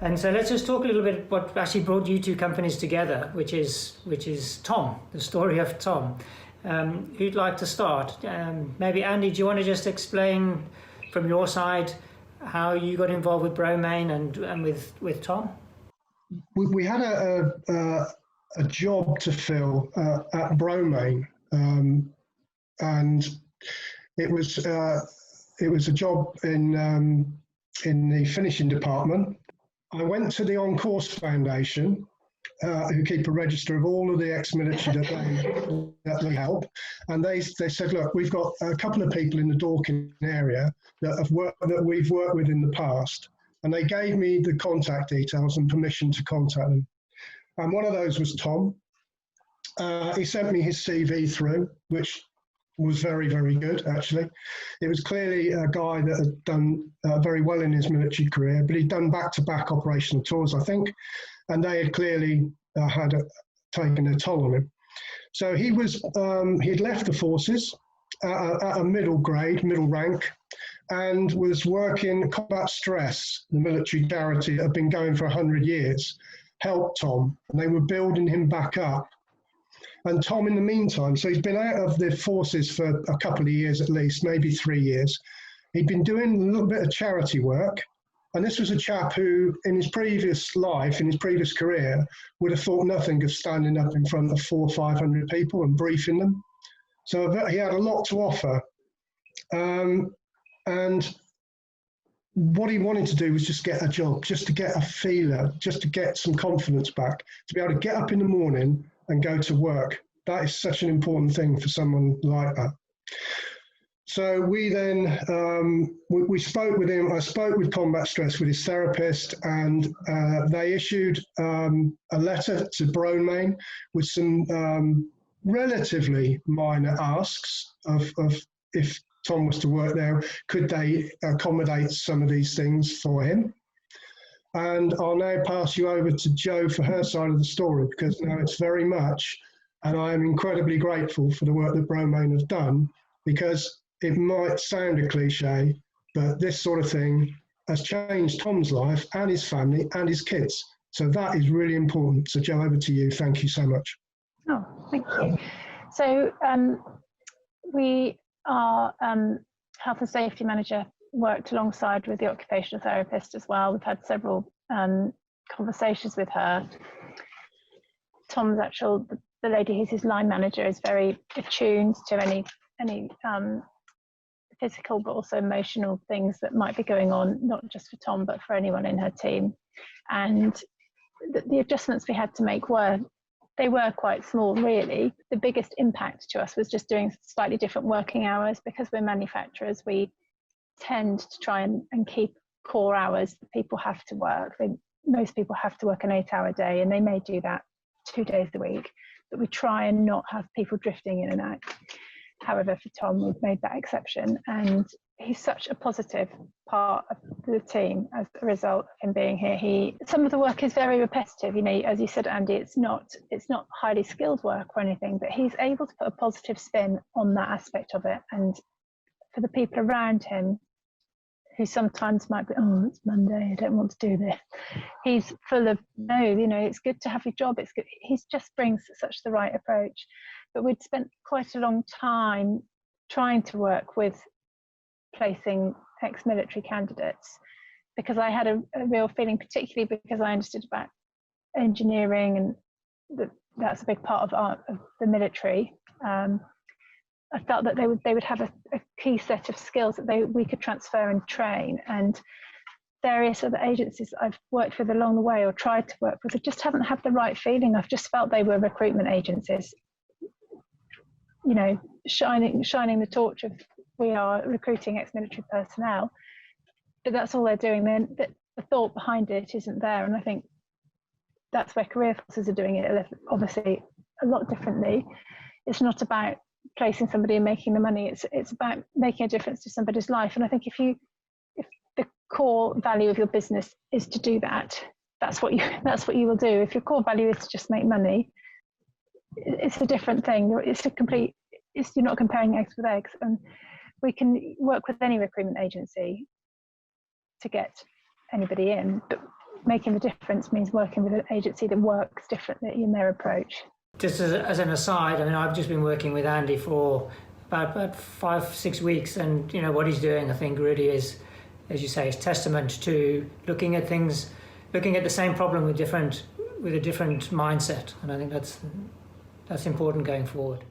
And so let's just talk a little bit what actually brought you two companies together, which is Tom, the story of Tom. Who'd like to start? Maybe Andy, do you want to just explain from your side how you got involved with Broanmain and with Tom? We had a job to fill at Broanmain, and it was a job in the finishing department. I went to the On Course Foundation, who keep a register of all of the ex-military that they help, and they said, look, we've got a couple of people in the Dorking area that we've worked with in the past, and they gave me the contact details and permission to contact them. And one of those was Tom. He sent me his CV through, which was very, very good, actually. It was clearly a guy that had done very well in his military career, but he'd done back-to-back operational tours, I think, and they had clearly taken a toll on him. So he had left the forces at a middle rank, and was working combat stress, the military charity that had been going for 100 years, helped Tom, and they were building him back up. And Tom, in the meantime, so he's been out of the forces for a couple of years at least, maybe 3 years. He'd been doing a little bit of charity work. And this was a chap who, in his previous life, in his previous career, would have thought nothing of standing up in front of 400 or 500 people and briefing them. So he had a lot to offer. And what he wanted to do was just get a job, just to get a feeler, just to get some confidence back, to be able to get up in the morning and go to work. That is such an important thing for someone like that. So we then, we spoke with him. I spoke with Combat Stress, with his therapist, and they issued a letter to Broanmain with some relatively minor asks of if Tom was to work there, could they accommodate some of these things for him? And I'll now pass you over to Jo for her side of the story, because now it's very much, and I am incredibly grateful for the work that Broanmain have done, because it might sound a cliche, but this sort of thing has changed Tom's life and his family and his kids. So that is really important. So Jo, over to you. Thank you so much. Oh, thank you. So we are health and safety manager, worked alongside with the occupational therapist as well. We've had several conversations with her. Tom's the lady who's his line manager is very attuned to any physical but also emotional things that might be going on, not just for Tom but for anyone in her team. And the adjustments we had to make were quite small, really. The biggest impact to us was just doing slightly different working hours. Because we're manufacturers, we tend to try and keep core hours that people have to work. Most people have to work an 8-hour day, and they may do that 2 days a week, but we try and not have people drifting in and out. However, for Tom, we've made that exception, and he's such a positive part of the team as a result of him being here. Some of the work is very repetitive, as you said, Andy, it's not highly skilled work or anything, but he's able to put a positive spin on that aspect of it. And for the people around him, who sometimes might be, oh, it's Monday, I don't want to do this, he's full of, no, it's good to have your job, it's good. He just brings such the right approach. But we'd spent quite a long time trying to work with placing ex-military candidates, because I had a real feeling, particularly because I understood about engineering, and that's a big part of the military. I felt that they would have a key set of skills that we could transfer and train. And various other agencies I've worked with along the way or tried to work with, I just haven't had the right feeling. I've just felt they were recruitment agencies, shining the torch of, we are recruiting ex-military personnel, but that's all they're doing. Then the thought behind it isn't there, and I think that's where CareerForces are doing it obviously a lot differently. It's not about placing somebody and making the money. It's about making a difference to somebody's life. And I think if the core value of your business is to do that, that's what you will do. If your core value is to just make money, it's a different thing. You're not comparing eggs with eggs. And we can work with any recruitment agency to get anybody in, but making the difference means working with an agency that works differently in their approach. Just as an aside, I mean, I've just been working with Andy for about 5-6 weeks, and what he's doing, I think, really is, as you say, is testament to looking at things, looking at the same problem with a different mindset, and I think that's important going forward.